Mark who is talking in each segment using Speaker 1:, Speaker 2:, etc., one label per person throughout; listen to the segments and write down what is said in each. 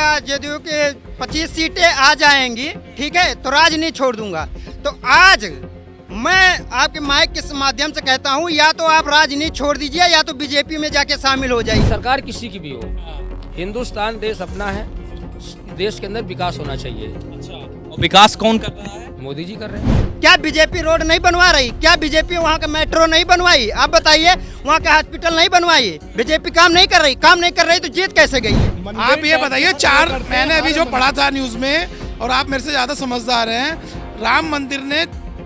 Speaker 1: या जदयू के 25 सीटें आ जाएंगी, ठीक है, तो राज नहीं छोड़ दूंगा। तो आज मैं आपके माइक के माध्यम से कहता हूं, या तो आप राज नहीं छोड़ दीजिए या तो बीजेपी में जाके शामिल हो जाइए।
Speaker 2: सरकार किसी की भी हो, हिंदुस्तान देश अपना है, देश के अंदर विकास होना चाहिए।
Speaker 3: और विकास कौन कर रहा है?
Speaker 2: मोदी जी कर रहे हैं।
Speaker 1: क्या बीजेपी रोड नहीं बनवा रही? क्या बीजेपी वहाँ का मेट्रो नहीं बनवाई? आप बताइए, वहाँ का हॉस्पिटल नहीं बनवाई? बीजेपी काम नहीं कर रही? काम नहीं कर रही तो जीत कैसे गई है?
Speaker 4: आप ये बताइए, मैंने अभी जो पढ़ा था न्यूज में, और आप मेरे से ज्यादा समझदार हैं, राम मंदिर ने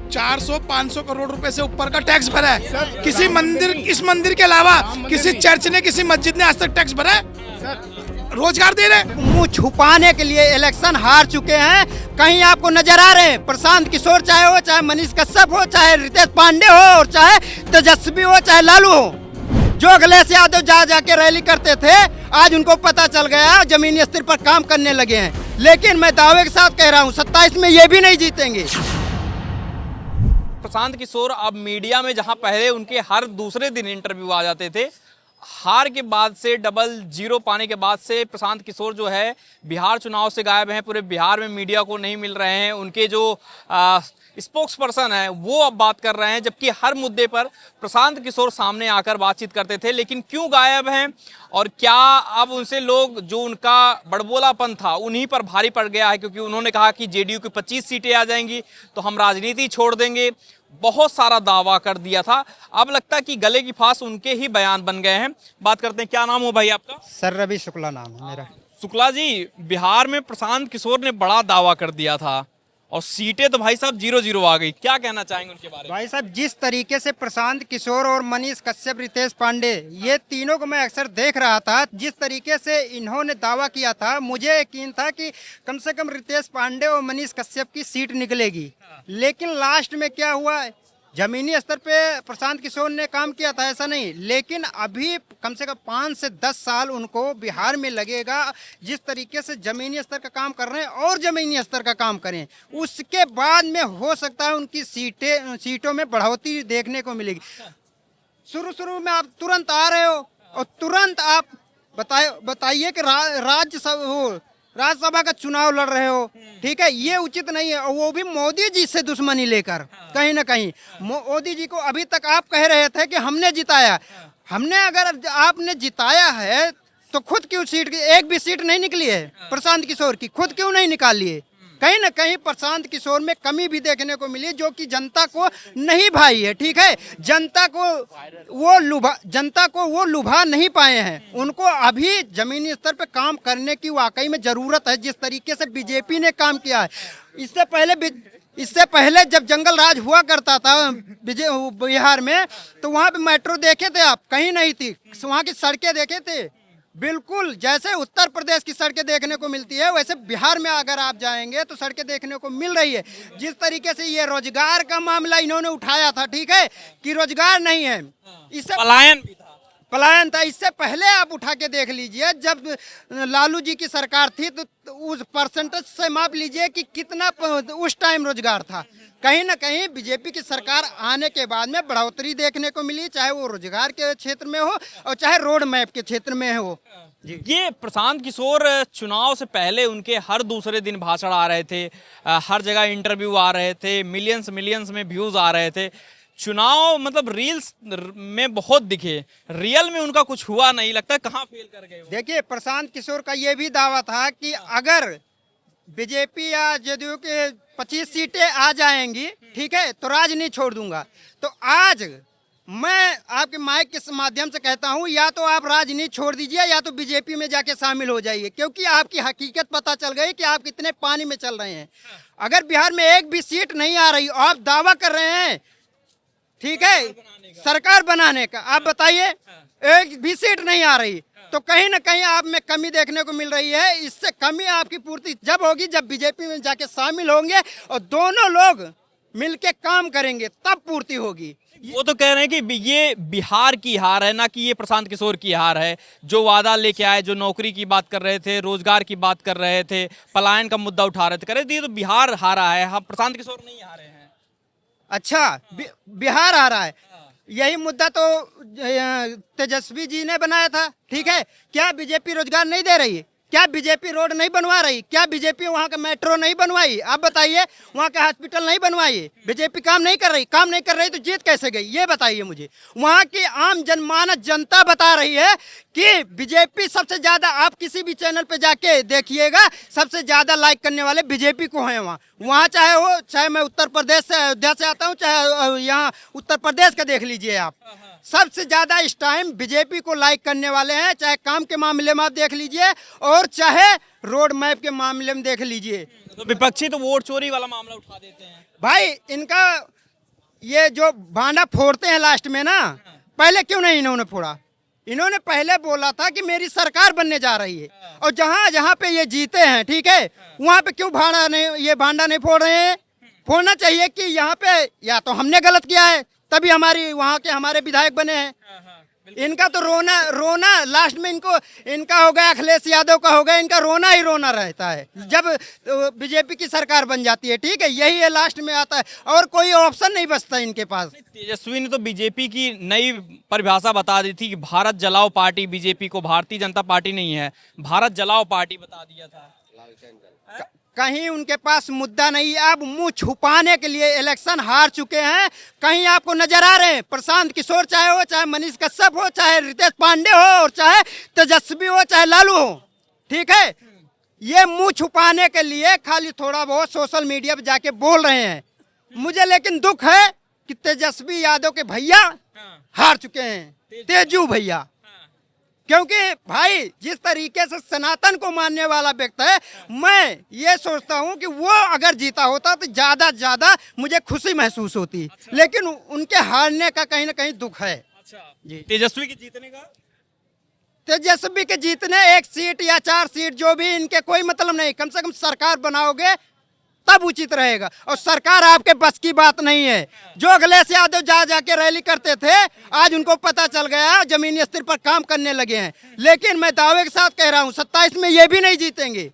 Speaker 4: 400-500 करोड़ रुपए से ऊपर का टैक्स भरा है। किसी मंदिर, इस मंदिर के अलावा किसी चर्च ने, किसी मस्जिद ने आज तक टैक्स भरा है? रोजगार दे रहे,
Speaker 1: मुंह छुपाने के लिए इलेक्शन हार चुके हैं। कहीं आपको नजर आ रहे हैं? प्रशांत किशोर चाहे हो, चाहे मनीष कश्यप हो, चाहे रितेश पांडे हो, और चाहे तेजस्वी हो, चाहे लालू हो, जो अखिलेश यादव जा जाके रैली करते थे, आज उनको पता चल गया, जमीनी स्तर पर काम करने लगे हैं। लेकिन मैं दावे के साथ कह रहा हूँ, 27 में ये भी नहीं जीतेंगे।
Speaker 3: प्रशांत किशोर अब मीडिया में, जहां पहले उनके हर दूसरे दिन इंटरव्यू आ जाते थे, हार के बाद से, डबल जीरो पाने के बाद से प्रशांत किशोर जो है बिहार चुनाव से गायब हैं। पूरे बिहार में मीडिया को नहीं मिल रहे हैं। उनके जो स्पोक्स पर्सन है वो अब बात कर रहे हैं, जबकि हर मुद्दे पर प्रशांत किशोर सामने आकर बातचीत करते थे। लेकिन क्यों गायब हैं और क्या अब उनसे लोग, जो उनका बड़बोलापन था, उन्हीं पर भारी पड़ गया है? क्योंकि उन्होंने कहा कि जेडीयू की 25 सीटें आ जाएंगी तो हम राजनीति छोड़ देंगे, बहुत सारा दावा कर दिया था। अब लगता है कि गले की फांस उनके ही बयान बन गए हैं। बात करते हैं, क्या नाम हो भाई आपका?
Speaker 1: सर रवि शुक्ला नाम है मेरा।
Speaker 3: शुक्ला जी, बिहार में प्रशांत किशोर ने बड़ा दावा कर दिया था और सीटें तो भाई साहब 0-0 आ गई। क्या कहना चाहेंगे उनके बारे में?
Speaker 1: भाई साहब, जिस तरीके से प्रशांत किशोर और मनीष कश्यप, रितेश पांडे, ये तीनों को मैं अक्सर देख रहा था, जिस तरीके से इन्होंने दावा किया था, मुझे यकीन था कि कम से कम रितेश पांडे और मनीष कश्यप की सीट निकलेगी। लेकिन लास्ट में क्या हुआ, जमीनी स्तर पे प्रशांत किशोर ने काम किया था, ऐसा नहीं, लेकिन अभी कम से कम 5 से 10 साल उनको बिहार में लगेगा। जिस तरीके से जमीनी स्तर का काम कर रहे हैं और जमीनी स्तर का काम करें, उसके बाद में हो सकता है उनकी सीटों में बढ़ोतरी देखने को मिलेगी। शुरू में आप तुरंत आ रहे हो और तुरंत आप बताइए कि राज्यसभा का चुनाव लड़ रहे हो, ठीक है, ये उचित नहीं है। और वो भी मोदी जी से दुश्मनी लेकर, कहीं ना कहीं मोदी जी को अभी तक आप कह रहे थे कि हमने जिताया। हमने, अगर आपने जिताया है तो खुद क्यों एक भी सीट नहीं निकली है प्रशांत किशोर की? खुद क्यों नहीं निकाल लिए? कहीं ना कहीं प्रशांत किशोर में कमी भी देखने को मिली, जो कि जनता को नहीं भाई है, ठीक है। जनता को वो लुभा नहीं पाए हैं। उनको अभी जमीनी स्तर पे काम करने की वाकई में जरूरत है, जिस तरीके से बीजेपी ने काम किया है। इससे पहले जब जंगल राज हुआ करता था बिहार में, तो वहाँ पे मेट्रो देखे थे आप? कहीं नहीं थी। वहाँ की सड़कें देखे थे? बिल्कुल जैसे उत्तर प्रदेश की सड़कें देखने को मिलती है, वैसे बिहार में अगर आप जाएंगे तो सड़कें देखने को मिल रही है। जिस तरीके से ये रोजगार का मामला इन्होंने उठाया था, ठीक है, कि रोजगार नहीं है, इससे पलायन था। इससे पहले आप उठा के देख लीजिए, जब लालू जी की सरकार थी तो उस परसेंटेज से माप लीजिए कि कितना उस टाइम रोजगार था। कहीं ना कहीं बीजेपी की सरकार आने के बाद में बढ़ोतरी देखने को मिली, चाहे वो रोजगार के क्षेत्र में हो और चाहे रोड मैप के क्षेत्र में हो।
Speaker 3: ये प्रशांत किशोर चुनाव से पहले उनके हर दूसरे दिन भाषण आ रहे थे, हर जगह इंटरव्यू आ रहे थे, मिलियंस में व्यूज आ रहे थे। चुनाव मतलब रील्स में बहुत दिखे, रियल में उनका कुछ हुआ नहीं। लगता है कहाँ फेल कर गए?
Speaker 1: देखिए, प्रशांत किशोर का ये भी दावा था कि अगर बीजेपी या जदयू के 25 सीटें आ जाएंगी, ठीक है, तो राज नहीं छोड़ दूंगा। तो आज मैं आपके माइक के माध्यम से कहता हूं, या तो आप राज नहीं छोड़ दीजिए या तो बीजेपी में जाके शामिल हो जाइए, क्योंकि आपकी हकीकत पता चल गई कि आप कितने पानी में चल रहे हैं। अगर बिहार में एक भी सीट नहीं आ रही, आप दावा कर रहे हैं, ठीक है, सरकार बनाने का, आप बताइए, एक भी सीट नहीं आ रही, तो कहीं ना कहीं आप में कमी देखने को मिल रही है। इससे कमी आपकी पूर्ति जब होगी, जब बीजेपी में जाके शामिल होंगे और दोनों लोग मिलके काम करेंगे, तब पूर्ति होगी।
Speaker 3: वो तो कह रहे हैं कि ये बिहार की हार है, ना कि ये प्रशांत किशोर की हार है। जो वादा लेके आए, जो नौकरी की बात कर रहे थे, रोजगार की बात कर रहे थे, पलायन का मुद्दा उठा रहे थे, कह रहे थे ये तो बिहार हारा है, हाँ, प्रशांत किशोर नहीं हारे हैं।
Speaker 1: अच्छा, बिहार आ रहा है, यही मुद्दा तो तेजस्वी जी ने बनाया था, ठीक है। क्या बीजेपी रोजगार नहीं दे रही है? क्या बीजेपी रोड नहीं बनवा रही? क्या बीजेपी वहाँ का मेट्रो नहीं बनवाई? आप बताइए, वहाँ का हॉस्पिटल नहीं बनवाई? बीजेपी काम नहीं कर रही? काम नहीं कर रही तो जीत कैसे गई, ये बताइए मुझे। वहाँ की आम जनमानस जनता बता रही है कि बीजेपी सबसे ज्यादा, आप किसी भी चैनल पे जाके देखिएगा, सबसे ज्यादा लाइक करने वाले बीजेपी को हैं वहाँ चाहे मैं उत्तर प्रदेश से, अयोध्या से आता हूँ, चाहे यहाँ उत्तर प्रदेश का देख लीजिए आप, सबसे ज्यादा इस टाइम बीजेपी को लाइक करने वाले हैं। चाहे काम के मामले में आप देख लीजिए और चाहे रोड मैप के मामले में देख लीजिए।
Speaker 3: तो विपक्षी तो वोट चोरी वाला मामला उठा देते हैं।
Speaker 1: भाई इनका ये जो भांडा फोड़ते हैं लास्ट में ना, पहले क्यों नहीं इन्होंने फोड़ा? इन्होंने पहले बोला था कि मेरी सरकार बनने जा रही है, और जहाँ जहाँ पे ये जीते हैं, ठीक है, वहाँ पे क्यों भांडा नहीं फोड़ रहे हैं? फोड़ना चाहिए कि यहाँ पे या तो हमने गलत किया है तभी हमारे विधायक बने हैं। इनका तो रोना लास्ट में इनका हो गया, अखिलेश यादव का हो गया, इनका रोना ही रोना रहता है जब बीजेपी की सरकार बन जाती है, ठीक है, यही है लास्ट में आता है, और कोई ऑप्शन नहीं बचता इनके पास।
Speaker 3: तेजस्वी ने तो बीजेपी की नई परिभाषा बता दी थी कि भारत जलाओ पार्टी, बीजेपी को भारतीय जनता पार्टी नहीं है, भारत जलाओ पार्टी बता दिया था।
Speaker 1: कहीं उनके पास मुद्दा नहीं है, अब मुंह छुपाने के लिए इलेक्शन हार चुके हैं। कहीं आपको नजर आ रहे हैं, प्रशांत किशोर चाहे हो, चाहे मनीष कश्यप हो, चाहे रितेश पांडे हो, और चाहे तेजस्वी हो, चाहे लालू हो, ठीक है, ये मुंह छुपाने के लिए खाली थोड़ा बहुत सोशल मीडिया पे जाके बोल रहे हैं। मुझे लेकिन दुख है कि तेजस्वी यादव के भैया हार चुके हैं, तेजू भैया, क्योंकि भाई जिस तरीके से सनातन को मानने वाला व्यक्ति है, मैं ये सोचता हूँ कि वो अगर जीता होता तो ज्यादा मुझे खुशी महसूस होती। अच्छा। लेकिन उनके हारने का कहीं ना कहीं दुख है।
Speaker 3: अच्छा।
Speaker 1: जी।
Speaker 3: तेजस्वी के जीतने का?
Speaker 1: तेजस्वी के जीतने 1 सीट या 4 सीट जो भी, इनके कोई मतलब नहीं। कम से कम सरकार बनाओगे तब उचित रहेगा, और सरकार आपके बस की बात नहीं है। जो अखिलेश यादव जाके रैली करते थे, आज उनको पता चल गया, जमीनी स्तर पर काम करने लगे हैं। लेकिन मैं दावे के साथ कह रहा हूं 27 में ये भी नहीं जीतेंगे।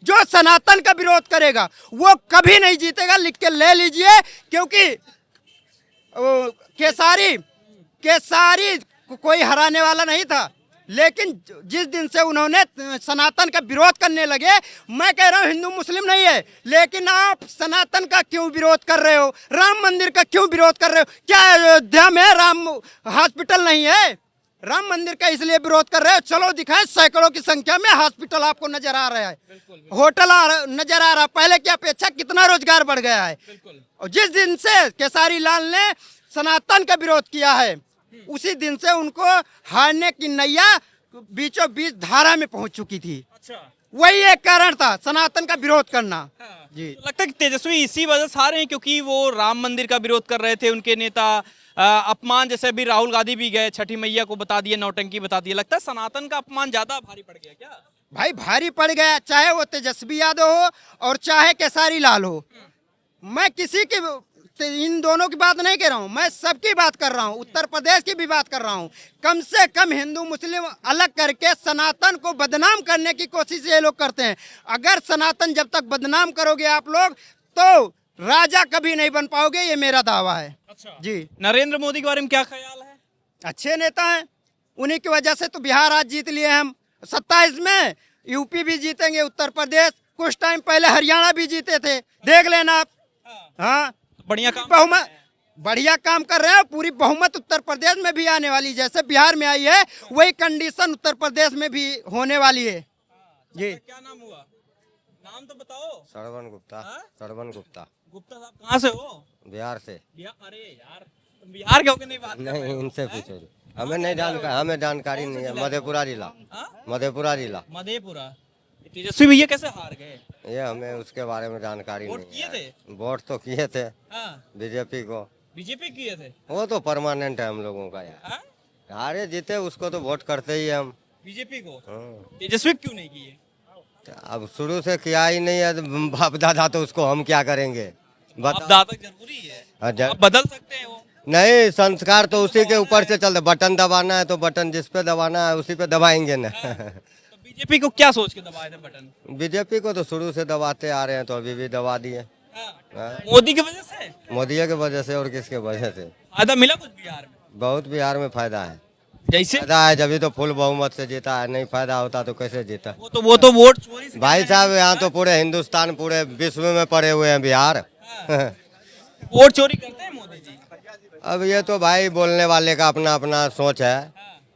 Speaker 1: जो सनातन का विरोध करेगा वो कभी नहीं जीतेगा, लिख के ले लीजिए, क्योंकि केसारी कोई हराने वाला नहीं था। लेकिन जिस दिन से उन्होंने सनातन का विरोध करने लगे, मैं कह रहा हूँ हिंदू मुस्लिम नहीं है, लेकिन आप सनातन का क्यों विरोध कर रहे हो? राम मंदिर का क्यों विरोध कर रहे हो? क्या अयोध्या में राम हॉस्पिटल नहीं है? राम मंदिर का इसलिए विरोध कर रहे हो? चलो दिखाएं, सैकड़ों की संख्या में हॉस्पिटल आपको नजर आ रहा है, होटल नजर आ रहा है। पहले की अपेक्षा कितना रोजगार बढ़ गया है। और जिस दिन से केसारी लाल ने सनातन का विरोध किया है, उसी दिन से उनको हारने की नैया बीचों बीच धारा में पहुंच चुकी थी। अच्छा। वही एक कारण था, सनातन का विरोध करना। हाँ। जी।
Speaker 3: तो लगता है कि तेजस्वी इसी वजह से हारे हैं, क्योंकि वो राम मंदिर का विरोध कर रहे थे, उनके नेता अपमान, जैसे अभी राहुल गांधी भी गए, छठी मैया को बता दिए, नौटंकी बता दिए। लगता है सनातन का अपमान ज्यादा भारी पड़ गया क्या?
Speaker 1: भाई भारी पड़ गया, चाहे वो तेजस्वी यादव हो और चाहे केसारी लाल हो। मैं किसी की, इन दोनों की बात नहीं कह रहा हूँ, मैं सबकी बात कर रहा हूँ, उत्तर प्रदेश की भी बात कर रहा हूँ। कम से कम हिंदू मुस्लिम अलग करके सनातन को बदनाम करने की कोशिश ये लोग करते हैं। अगर सनातन जब तक बदनाम करोगे आप लोग, तो राजा कभी नहीं बन पाओगे, ये मेरा दावा है। अच्छा। जी।
Speaker 3: नरेंद्र मोदी के बारे में क्या ख्याल है?
Speaker 1: अच्छे नेता हैं, उन्हीं की वजह से तो बिहार आज जीत लिए हम। 27 में यूपी भी जीतेंगे, उत्तर प्रदेश, कुछ टाइम पहले हरियाणा भी जीते थे, देख लेना आप। हाँ, बढ़िया काम कर रहे हैं। पूरी बहुमत उत्तर प्रदेश में भी आने वाली, जैसे बिहार में आई है वही कंडीशन उत्तर प्रदेश में भी होने वाली है। जी।
Speaker 3: क्या नाम हुआ? नाम तो बताओ।
Speaker 5: श्रवण गुप्ता। श्रवण गुप्ता।
Speaker 3: गुप्ता साहब कहाँ से हो?
Speaker 5: बिहार से।
Speaker 3: अरे यार, बिहार के होके नहीं बात
Speaker 5: नहीं, इनसे पूछो, हमें नहीं जानकारी, हमें जानकारी नहीं है। मधेपुरा जिला। मधेपुरा जिला।
Speaker 3: मधेपुरा। तेजस्वी भैया कैसे हार गए?
Speaker 5: ये हमें उसके बारे में जानकारी नहीं है।
Speaker 3: वोट किए थे?
Speaker 5: वोट तो किए थे बीजेपी को।
Speaker 3: बीजेपी किए थे?
Speaker 5: वो तो परमानेंट है हम लोगों का यार। हारे जीते उसको तो वोट करते ही हम,
Speaker 3: बीजेपी को। तेजस्वी क्यों नहीं किए?
Speaker 5: अब शुरू से किया ही नहीं है, बाप दादा, तो उसको हम क्या करेंगे?
Speaker 3: बाप दादा जरूरी है, आप बदल सकते हैं वो।
Speaker 5: नहीं, संस्कार तो उसी के ऊपर से चलते। बटन दबाना है तो बटन जिस पे दबाना है उसी पे दबाएंगे ना।
Speaker 3: बीजेपी को क्या सोच के दबाए थे बटन?
Speaker 5: बीजेपी को तो शुरू से दबाते आ रहे हैं, तो अभी भी दबा दिए।
Speaker 3: मोदी की वजह से?
Speaker 5: मोदी की वजह से, और किसके वजह से?
Speaker 3: फायदा मिला कुछ बिहार में?
Speaker 5: बहुत बिहार में फायदा है।
Speaker 3: जैसे
Speaker 5: फायदा है जब तो फुल बहुमत से जीता है, नहीं फायदा होता तो कैसे जीता।
Speaker 3: वो तो वोट चोरी से
Speaker 5: भाई साहब यहाँ तो पूरे हिंदुस्तान पूरे विश्व में पड़े हुए हैं बिहार।
Speaker 3: वोट चोरी करते हैं मोदी जी।
Speaker 5: अब ये तो भाई बोलने वाले का अपना अपना सोच है,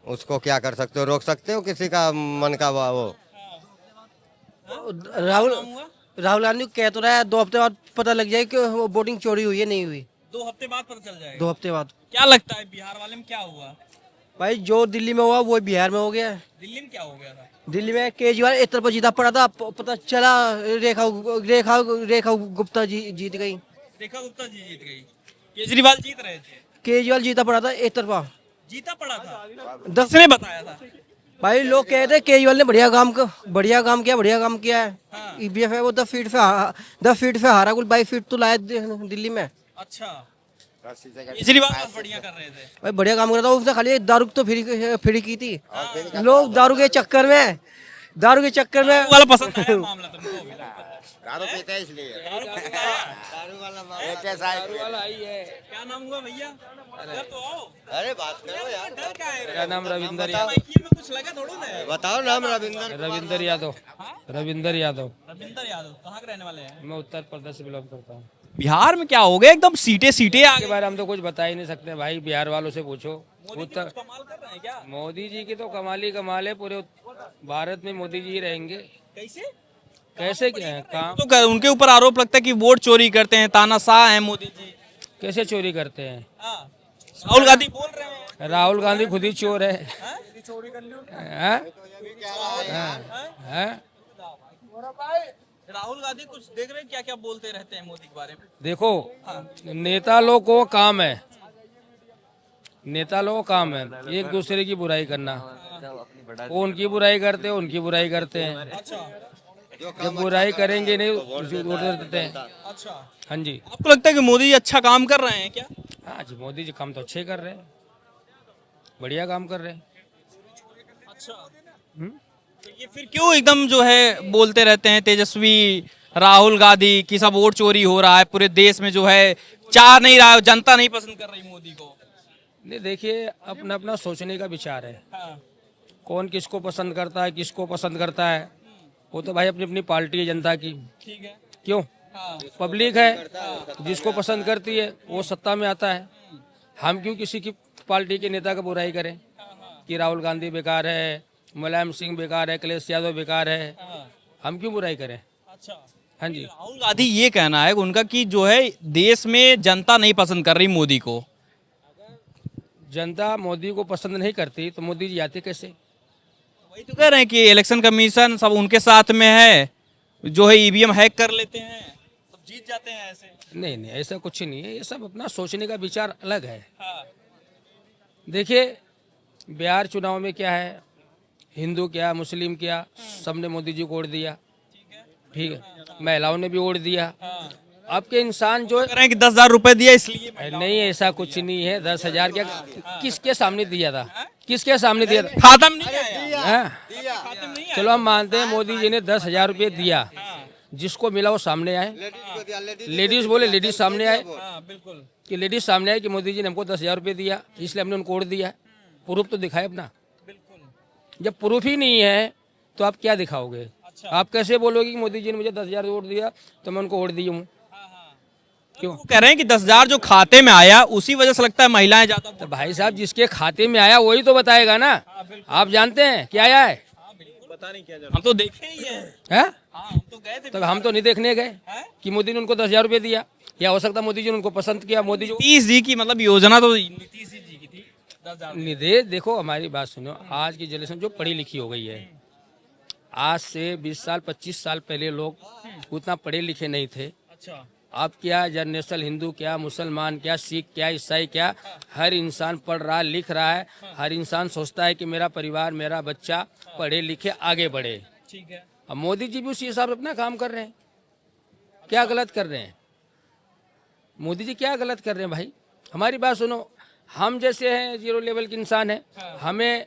Speaker 5: उसको क्या कर सकते हो, रोक सकते हो किसी का मन का वो।
Speaker 6: राहुल गांधी कह तो रहा है 2 हफ्ते बाद पता लग जाए कि वो वोटिंग चोरी हुई है नहीं हुई।
Speaker 3: 2 हफ्ते बाद पता चल जाएगा।
Speaker 6: 2 हफ्ते बाद
Speaker 3: क्या लगता है बिहार वाले में क्या हुआ?
Speaker 6: भाई जो दिल्ली में हुआ वो बिहार में हो गया।
Speaker 3: दिल्ली में क्या हो गया था?
Speaker 6: दिल्ली में केजरीवाल एक तरफ जीता पड़ा था, पता चला रेखा गुप्ता जीत गई।
Speaker 3: रेखा गुप्ता जी जीत गई, केजरीवाल जीत रहे थे।
Speaker 6: केजरीवाल जीता पड़ा था एक तरफा।
Speaker 3: जीता पड़ा था,
Speaker 6: 10
Speaker 3: किसने बताया था?
Speaker 6: भाई लोग कहते हैं केजरीवाल ने बढ़िया काम किया है। ईवीएम है वो 10 फीट पे हारा, कुल 22 फीट तो लाया दिल्ली में।
Speaker 3: अच्छा, केजरीवाल बहुत बढ़िया कर रहे थे।
Speaker 6: भाई बढ़िया काम कर रहा था, उसने खाली दारू तो फ्री की थी। लोग दारू के चक्कर में
Speaker 3: वाला पसंद आया मामला तुमको?
Speaker 5: दारू पीते हैं इसलिए।
Speaker 3: क्या नाम हुआ भैया? इधर तो आओ।
Speaker 5: अरे बात करो यार।
Speaker 3: डर क्या है?
Speaker 2: मेरा नाम रविंदर यादव।
Speaker 3: माइकी में कुछ लगा थोड़ा ना।
Speaker 5: बताओ नाम रविंदर।
Speaker 2: रविंदर यादव। रविंदर यादव।
Speaker 3: रविंदर यादव कहाँ के रहने वाले हैं?
Speaker 2: मैं उत्तर प्रदेश से बिलोंग करता हूँ।
Speaker 3: बिहार में क्या हो गया, एकदम सीटें आ
Speaker 2: के
Speaker 3: गई।
Speaker 2: बारे में हम तो कुछ बता ही नहीं सकते भाई, बिहार वालों से पूछो। उत्तर
Speaker 3: कमाल कर रहे हैं क्या?
Speaker 2: मोदी जी की तो कमाल ही कमाल है, पूरे भारत में मोदी जी ही रहेंगे। कैसे क्या है काम?
Speaker 3: तो उनके ऊपर आरोप लगता है कि वोट चोरी करते हैं, तानाशाह हैं मोदी जी।
Speaker 2: कैसे चोरी करते हैं?
Speaker 3: राहुल गांधी बोल रहे हैं।
Speaker 2: राहुल गांधी खुद ही चोर है। हाँ? हाँ?
Speaker 3: राहुल गांधी कुछ देख रहे हैं क्या क्या बोलते रहते हैं मोदी के बारे में?
Speaker 2: देखो, नेता लोग को काम है, एक दूसरे की बुराई करना। वो उनकी बुराई करते हैं, उनकी बुराई करते हैं। जब बुराई करेंगे नहीं वोट देते हैं।
Speaker 3: अच्छा,
Speaker 2: हाँ जी।
Speaker 3: आपको लगता है कि मोदी जी अच्छा काम कर रहे हैं क्या?
Speaker 2: हाँ जी, मोदी जी काम तो अच्छे कर रहे हैं, बढ़िया काम कर रहे हैं।
Speaker 3: अच्छा, तो ये फिर क्यों एकदम जो है बोलते रहते हैं तेजस्वी राहुल गांधी की सब वोट चोरी हो रहा है पूरे देश में, जो है चाह नहीं रहा, जनता नहीं पसंद कर रही मोदी को?
Speaker 2: नहीं, देखिए अपना अपना सोचने का विचार है। कौन किसको पसंद करता है, किसको पसंद करता है, वो तो भाई अपनी अपनी पार्टी है जनता की।
Speaker 3: ठीक है।
Speaker 2: क्यों? पब्लिक है, जिसको पसंद करती है वो सत्ता में आता है। हम क्यों किसी की पार्टी के नेता का बुराई करें कि राहुल गांधी बेकार है, मुलायम सिंह बेकार है, अखिलेश यादव बेकार है, हम क्यों बुराई करें?
Speaker 3: अच्छा,
Speaker 2: हाँ जी।
Speaker 3: राहुल गांधी ये कहना है उनका कि जो है देश में जनता नहीं पसंद कर रही मोदी को।
Speaker 2: जनता मोदी को पसंद नहीं करती तो मोदी जी आते कैसे?
Speaker 3: वही तो कह रहे हैं कि इलेक्शन कमीशन सब उनके साथ में है, जो है ईवीएम हैक कर लेते हैं, सब जीत जाते हैं ऐसे।
Speaker 2: नहीं नहीं, ऐसा कुछ नहीं है, ये सब अपना सोचने का विचार अलग है। देखिए बिहार चुनाव में क्या है, हिंदू क्या मुस्लिम क्या सबने मोदी जी को वोट दिया। ठीक है, महिलाओं ने भी वोट दिया। अब के इंसान जो
Speaker 3: कह रहे हैं कि 10,000 रुपए दिया इसलिए।
Speaker 2: नहीं, ऐसा कुछ नहीं है। 10,000 क्या, किसके सामने दिया था? किसके सामने दिया था?
Speaker 3: खाता में नहीं आया।
Speaker 2: हाँ?
Speaker 3: खाते में नहीं
Speaker 2: चलो हम मानते हैं मोदी जी ने 10,000 रुपये दिया, जिसको मिला वो सामने आए। लेडीज बोले, लेडीज सामने आए
Speaker 3: बिल्कुल
Speaker 2: कि लेडीज सामने आए कि मोदी जी ने हमको 10,000 रुपये दिया, इसलिए हमने उनको वोट दिया। प्रूफ तो दिखाए अपना। जब प्रूफ ही नहीं है तो आप क्या दिखाओगे? आप कैसे बोलोगे कि मोदी जी ने मुझे 10,000 वोट दिया तो मैं उनको वोट दी हूँ? क्यों?
Speaker 3: वो कह रहे हैं कि 10,000 जो खाते में आया उसी वजह से लगता है महिलाएं ज्यादा।
Speaker 2: तो भाई साहब, जिसके खाते में आया वही तो बताएगा ना। आप जानते हैं क्या आया है?
Speaker 3: हम तो देखे ही है।
Speaker 2: हैं?
Speaker 3: हम तो गए थे।
Speaker 2: तब हम तो नहीं देखने गए कि मोदी ने उनको 10,000 रुपये दिया, या हो सकता मोदी जी ने उनको पसंद किया। मोदी जी
Speaker 3: नीतीश जी की मतलब योजना तो नीतीश जी की थी। 10,000
Speaker 2: निधे, देखो हमारी बात सुनो, आज की जनरेशन जो पढ़ी लिखी हो गई है, आज से 20 साल 25 साल पहले लोग उतना पढ़े लिखे नहीं थे।
Speaker 3: अच्छा,
Speaker 2: अब क्या जनरेशन, हिंदू क्या, मुसलमान क्या, सिख क्या, ईसाई क्या, हर इंसान पढ़ रहा है, लिख रहा है। हर इंसान सोचता है कि मेरा परिवार, मेरा बच्चा पढ़े लिखे आगे बढ़े।
Speaker 3: ठीक है।
Speaker 2: अब मोदी जी भी उसी हिसाब से अपना काम कर रहे हैं। क्या गलत कर रहे हैं मोदी जी? क्या गलत कर रहे हैं भाई? हमारी बात सुनो, हम जैसे हैं 0 लेवल के इंसान हैं, हमें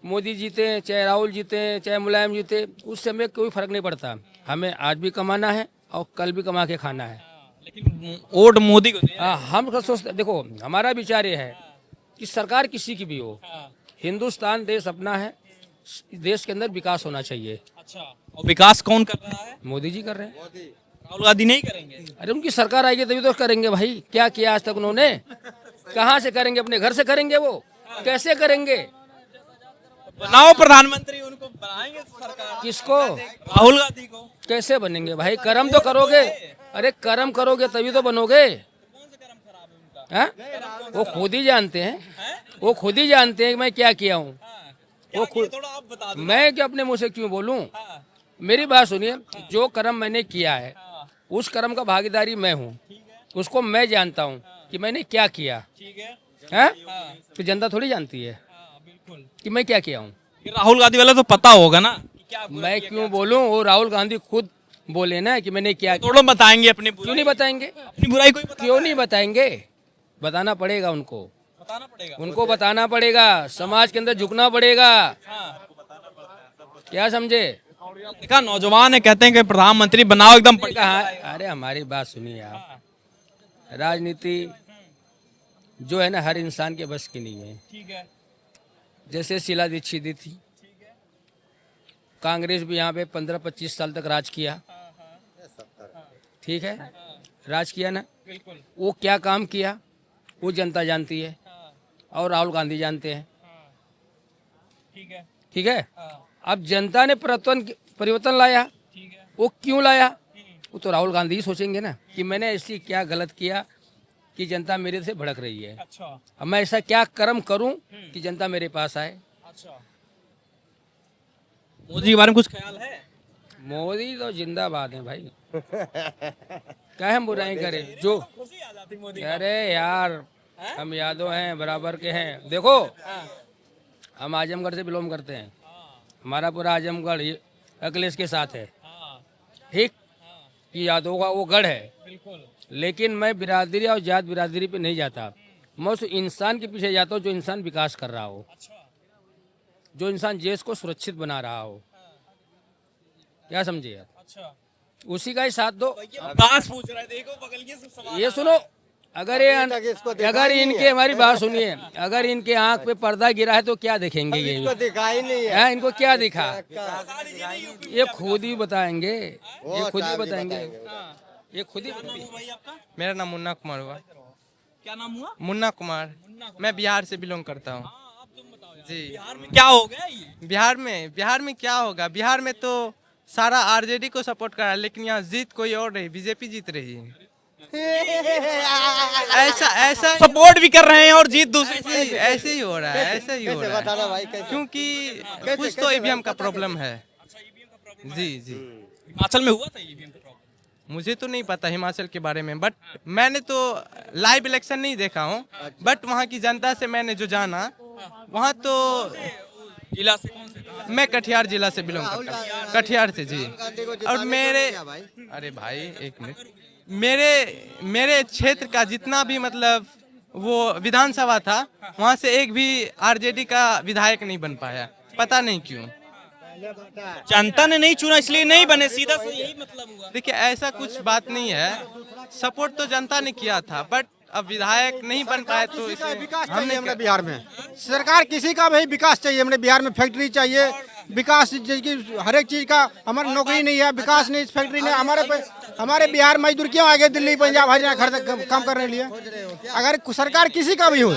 Speaker 2: मोदी जीते चाहे राहुल जीते चाहे मुलायम जीते, उससे हमें कोई फर्क नहीं पड़ता। हमें आज भी कमाना है और कल भी कमा के खाना है।
Speaker 3: लेकिन वोट मोदी को
Speaker 2: हम सोचते, देखो हमारा विचार ये है कि सरकार किसी की भी हो, हिंदुस्तान देश अपना है, देश के अंदर विकास होना चाहिए।
Speaker 3: अच्छा, और विकास कौन कर रहा है?
Speaker 2: मोदी जी कर रहे हैं।
Speaker 3: राहुल गांधी नहीं करेंगे?
Speaker 2: अरे उनकी सरकार आएगी तभी तो करेंगे भाई। क्या किया आज तक उन्होंने? कहाँ से करेंगे? अपने घर से करेंगे? वो कैसे करेंगे?
Speaker 3: बनाओ प्रधानमंत्री, उनको बनाएंगे सरकार।
Speaker 2: किसको?
Speaker 3: राहुल गांधी को।
Speaker 2: कैसे बनेंगे भाई? कर्म तो करोगे। अरे कर्म करोगे तभी तो बनोगे। हाँ? वो खुद ही जानते हैं, वो खुद ही जानते हैं कि मैं क्या किया हूँ। वो खुद,
Speaker 3: थोड़ा आप बता दो।
Speaker 2: मैं क्या अपने मुंह से क्यों बोलूं? मेरी बात सुनिए, जो कर्म मैंने किया है उस कर्म का भागीदारी मैं हूँ, उसको मैं जानता हूँ कि मैंने क्या किया।
Speaker 3: ठीक है।
Speaker 2: हैं? तो जनता थोड़ी जानती है
Speaker 3: बिल्कुल।
Speaker 2: कि मैं क्या किया हूँ।
Speaker 3: राहुल गांधी वाला तो पता होगा ना कि क्या
Speaker 2: मैं क्यों बोलूं? वो राहुल गांधी खुद बोले ना कि मैंने क्या किया।
Speaker 3: थोड़ा बताएंगे अपनी
Speaker 2: क्यों नहीं बताएंगे?
Speaker 3: अपनी बुराई कोई
Speaker 2: क्यों नहीं बताएंगे? बताना पड़ेगा उनको,
Speaker 3: बताना पड़ेगा।
Speaker 2: उनको बताना पड़ेगा। समाज के अंदर झुकना पड़ेगा। क्या समझे?
Speaker 3: देखा, नौजवान है, कहते हैं कि प्रधानमंत्री बनाओ एकदम बढ़िया।
Speaker 2: कहा? अरे हमारी बात सुनिए आप, राजनीति जो है ना हर इंसान के बस की नहीं है।
Speaker 3: ठीक है।
Speaker 2: जैसे शीला दीक्षित जी थी, कांग्रेस भी यहाँ पे 15-25 साल तक राज किया। ठीक है, राज किया ना।
Speaker 3: बिल्कुल।
Speaker 2: वो क्या काम किया वो जनता जानती है और राहुल गांधी जानते हैं।
Speaker 3: ठीक है।
Speaker 2: ठीक है, अब जनता ने परिवर्तन लाया।
Speaker 3: ठीक है।
Speaker 2: वो क्यों लाया? वो तो राहुल गांधी ही सोचेंगे ना कि मैंने ऐसी क्या गलत किया कि जनता मेरे से भड़क रही है।
Speaker 3: अच्छा।
Speaker 2: अब मैं ऐसा क्या कर्म करूं कि जनता मेरे पास आए।
Speaker 3: अच्छा, मोदी के बारे में कुछ ख्याल है?
Speaker 2: मोदी तो जिंदाबाद है भाई। क्या हम बुराई करें? जो अरे यार हम यादव हैं, बराबर के हैं। देखो हम आजमगढ़ से बिलोंग करते हैं, हमारा पूरा आजमगढ़ ये अखिलेश के साथ है। ठीक, कि यादव का वो गढ़ है।
Speaker 3: बिल्कुल।
Speaker 2: लेकिन मैं बिरादरी और जात बिरादरी पे नहीं जाता। मैं उस इंसान के पीछे जाता हूँ जो इंसान विकास कर रहा हो, जो इंसान देश को सुरक्षित बना रहा हो। क्या समझे आप?
Speaker 3: अच्छा,
Speaker 2: उसी का ही साथ दो।
Speaker 3: दास पूछ रहा है, देखो बगल के सब सवाल।
Speaker 2: ये सुनो, अगर इनके हमारी बात सुनिए, अगर इनके आंख पे पर्दा गिरा है तो क्या देखेंगे ये?
Speaker 5: दिखाई नहीं है।
Speaker 2: इनको क्या दिखा? ये खुद ही बताएंगे, ये खुद ही बताएंगे, ये खुद ही बताएंगे।
Speaker 3: भाई आपका
Speaker 7: मेरा नाम मुन्ना कुमार हुआ।
Speaker 3: क्या नाम हुआ?
Speaker 7: मुन्ना कुमार। मैं बिहार से बिलोंग करता हूँ।
Speaker 3: आप तुम बताओ यार,
Speaker 7: जी।
Speaker 3: बिहार में क्या हो गया ये?
Speaker 7: बिहार में क्या होगा? बिहार में तो सारा आरजेडी को सपोर्ट कर रहा है, लेकिन यहाँ जीत कोई और रही, बीजेपी जीत रही है। ऐसा
Speaker 3: सपोर्ट भी कर रहे हैं और जीत दूसरी।
Speaker 7: ऐसे ही हो रहा है, ऐसे ही हो रहा
Speaker 5: बताना भाई
Speaker 7: है,
Speaker 5: कैसे?
Speaker 7: क्योंकि कुछ तो ईवीएम का प्रॉब्लम है। जी जी,
Speaker 3: हिमाचल में हुआ था ईवीएम का प्रॉब्लम?
Speaker 7: मुझे तो नहीं पता हिमाचल के बारे में, बट मैंने तो लाइव इलेक्शन नहीं देखा हूँ, बट वहाँ की जनता से मैंने जो जाना, वहाँ तो
Speaker 3: जिला से कौन से?
Speaker 7: मैं कटिहार जिला से बिलोंग करता हूँ, कटिहार से जी। और अरे भाई एक मिनट, मेरे क्षेत्र का जितना भी मतलब वो विधानसभा था, वहाँ से एक भी आरजेडी का विधायक नहीं बन पाया, पता नहीं क्यों।
Speaker 3: जनता ने नहीं चुना इसलिए नहीं बने, सीधा से यही मतलब हुआ।
Speaker 7: देखिए ऐसा कुछ बात नहीं है, सपोर्ट तो जनता ने किया था, बट अब विधायक नहीं बन पाए तो
Speaker 1: विकास चाहिए हमने बिहार में। सरकार किसी का भी विकास चाहिए हमने बिहार में। फैक्ट्री चाहिए, विकास की हर एक चीज का। हमारी नौकरी नहीं है, विकास नहीं, इस फैक्ट्री नहीं। हमारे बिहार मजदूर क्यों आगे दिल्ली पंजाब हरियाणा खर्च काम करने के लिए? अगर सरकार किसी का भी हो,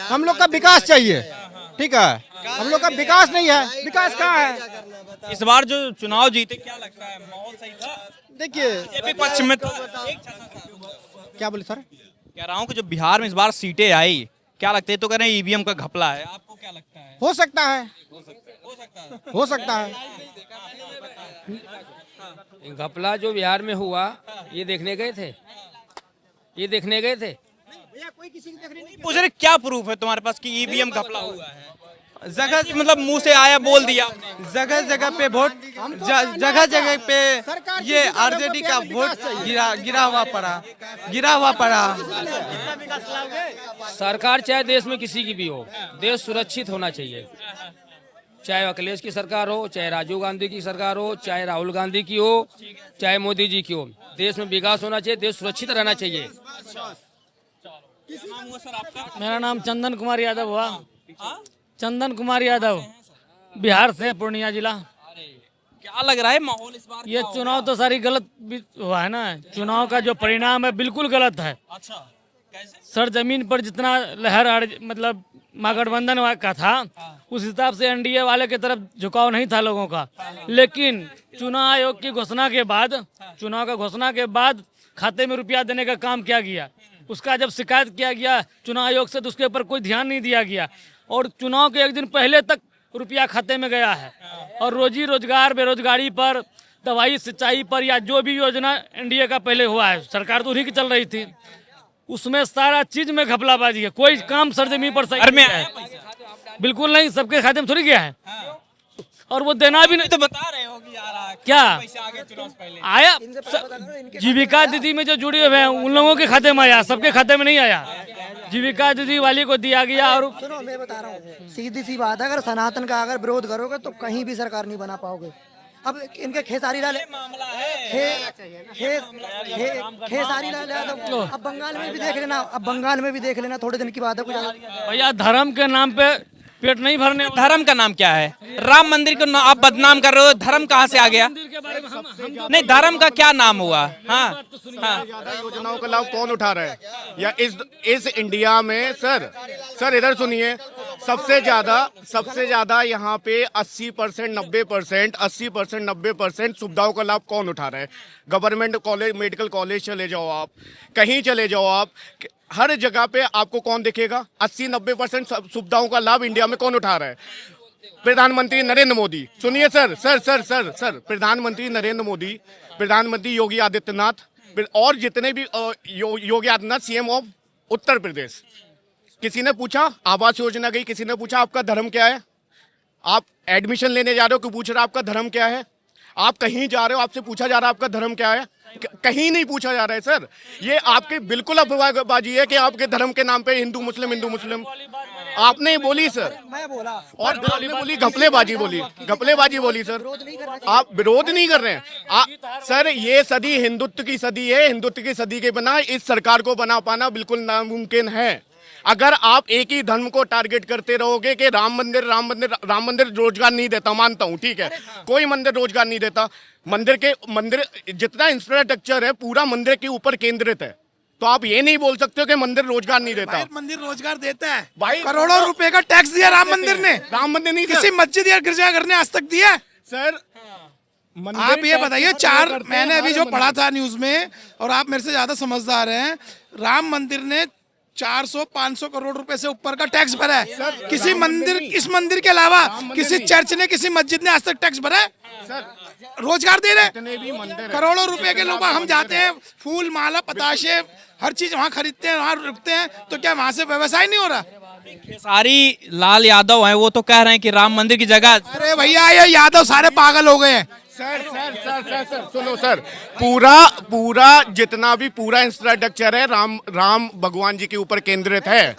Speaker 1: हम लोग का विकास चाहिए। ठीक है, हम लोग का विकास नहीं है। विकास कहाँ है?
Speaker 3: इस बार जो चुनाव जीते, क्या लगता है माहौल सही था?
Speaker 1: देखिए
Speaker 3: बीजेपी पक्ष में था।
Speaker 1: क्या बोले सर?
Speaker 3: कह रहा हूँ कि जो बिहार में इस बार सीटें आई, क्या लगता है? तो कह रहे हैं ईवीएम का घपला है, आपको क्या लगता है?
Speaker 1: हो सकता है, हो सकता है।
Speaker 2: घपला जो बिहार में हुआ ये देखने गए थे, ये देखने गए थे।
Speaker 3: पूछ रहे क्या प्रूफ है तुम्हारे पास कि ईवीएम घपला हुआ है? जगह मतलब मुंह से आया बोल दिया।
Speaker 7: जगह जगह पे वोट, जगह जगह पे ये आरजेडी का वोट गिरा हुआ पड़ा।
Speaker 2: सरकार चाहे देश में किसी की भी हो, देश सुरक्षित होना चाहिए। चाहे अखिलेश की सरकार हो, चाहे राजीव गांधी की सरकार हो, चाहे राहुल गांधी की हो, चाहे मोदी जी की हो, देश में विकास होना चाहिए, देश सुरक्षित रहना चाहिए।
Speaker 3: सर आपका?
Speaker 8: मेरा नाम चंदन कुमार यादव हुआ। चंदन कुमार यादव, बिहार से, पूर्णिया जिला।
Speaker 3: क्या लग रहा है माहौल इस बार?
Speaker 8: ये चुनाव तो सारी गलत हुआ है ना। चुनाव का जो परिणाम है बिल्कुल गलत है।
Speaker 3: अच्छा, कैसे?
Speaker 8: सर जमीन पर जितना मतलब महागठबंधन का था उस हिसाब से एनडीए वाले की तरफ झुकाव नहीं था लोगों का। लेकिन चुनाव आयोग की घोषणा के बाद, चुनाव का घोषणा के बाद खाते में रुपया देने का काम किया गया। उसका जब शिकायत किया गया चुनाव आयोग से तो उसके ऊपर कोई ध्यान नहीं दिया गया और चुनाव के एक दिन पहले तक रुपया खाते में गया है। और रोजी रोजगार, बेरोजगारी पर, दवाई सिंचाई पर या जो भी योजना एनडीए का पहले हुआ है, सरकार तो उन्हीं की चल रही थी, उसमें सारा चीज में घपलाबाजी है। कोई काम सरजमीन पर सही
Speaker 3: घर में
Speaker 8: नहीं है, बिल्कुल नहीं। सबके खाते में थोड़ी गया है और वो देना भी नहीं।
Speaker 3: तो बता रहे हो कि यार
Speaker 8: क्या
Speaker 3: पैसे आ गए चुनाव से पहले?
Speaker 8: आया? जीविका दीदी में जो जुड़े हुए हैं उन लोगों के खाते में आया, सबके खाते में नहीं आया। जीविका दीदी वाली को दिया गया। और
Speaker 9: सुनो, मैं बता रहा हूँ, सीधी सी बात है, अगर सनातन का अगर विरोध करोगे तो कहीं भी सरकार नहीं बना पाओगे। अब इनके खेसारी लाल खेसारी लाल यादव, अब बंगाल में भी देख लेना, अब बंगाल में भी देख लेना, थोड़े दिन की बात है कुछ।
Speaker 8: भैया धर्म के नाम पे पेट नहीं भरने।
Speaker 3: धर्म का नाम क्या है? राम मंदिर को आप बदनाम कर रहे हो, धर्म कहाँ से आ गया? नहीं, धर्म का क्या नाम हुआ? हाँ,
Speaker 10: योजनाओं का लाभ कौन उठा रहा है? या इस इंडिया में सर इधर सुनिए, सबसे ज्यादा यहाँ पे 80%, 90%, 80%, 90% सुविधाओं का लाभ कौन उठा रहा है? गवर्नमेंट कॉलेज, मेडिकल कॉलेज चले जाओ आप, कहीं चले जाओ आप, हर जगह पे आपको कौन दिखेगा? 80-90% सुविधाओं का लाभ इंडिया में कौन उठा रहा है? प्रधानमंत्री नरेंद्र मोदी। सुनिए सर, प्रधानमंत्री नरेंद्र मोदी, प्रधानमंत्री योगी आदित्यनाथ और जितने भी योगी आदित्यनाथ सीएम ऑफ उत्तर प्रदेश। किसी ने पूछा आवास योजना गई, किसी ने पूछा आपका धर्म क्या है? आप एडमिशन लेने जा रहे हो, कोई पूछ रहा है आपका धर्म क्या है? आप कहीं जा रहे हो, आपसे पूछा जा रहा है आपका धर्म क्या है? कहीं नहीं पूछा जा रहा है सर। ये आपकी बिल्कुल अफवाहबाजी है कि आपके धर्म के नाम पे हिंदू मुस्लिम। आपने बोली सर,
Speaker 9: मैं बोला
Speaker 10: और आपने बोली घपलेबाजी बोली सर। आप विरोध नहीं कर रहे हैं सर। ये सदी हिंदुत्व की सदी है। हिंदुत्व की सदी के बिना इस सरकार को बना पाना बिल्कुल नामुमकिन है। अगर आप एक ही धर्म को टारगेट करते रहोगे कि राम मंदिर रोजगार नहीं देता, मानता हूँ, ठीक है, कोई मंदिर रोजगार नहीं देता। मंदिर जितना इंफ्रास्ट्रक्चर है पूरा मंदिर के ऊपर केंद्रित है, तो आप ये नहीं बोल सकते हो कि मंदिर रोजगार नहीं देता।
Speaker 4: मंदिर रोजगार देता है
Speaker 10: भाई,
Speaker 4: करोड़ों रुपए का टैक्स दिया राम मंदिर ने।
Speaker 10: राम मंदिर नहीं,
Speaker 4: किसी मस्जिद या गिरजाघर ने आज तक दिया
Speaker 10: सर?
Speaker 4: आप ये बताइए, मैंने अभी जो पढ़ा था न्यूज में, और आप मेरे से ज्यादा समझदार हैं, राम मंदिर ने 400-500 करोड़ रुपए से ऊपर का टैक्स भरा है। किसी मंदिर, इस मंदिर के अलावा किसी चर्च ने, किसी मस्जिद ने आज तक टैक्स भरा है? रोजगार दे रहे करोड़ों रुपए के लोग। हम जाते हैं, फूल माला पताशे हर चीज वहाँ खरीदते हैं, वहाँ रुकते हैं, तो क्या वहाँ से व्यवसाय नहीं हो रहा?
Speaker 3: खेसारी लाल यादव हैं, वो तो कह रहे हैं कि राम मंदिर की जगह।
Speaker 4: अरे भैया, ये यादव सारे पागल हो गए हैं।
Speaker 10: सर सुनो सर, पूरा जितना भी पूरा इंफ्रास्ट्रक्चर है राम भगवान जी के ऊपर केंद्रित है।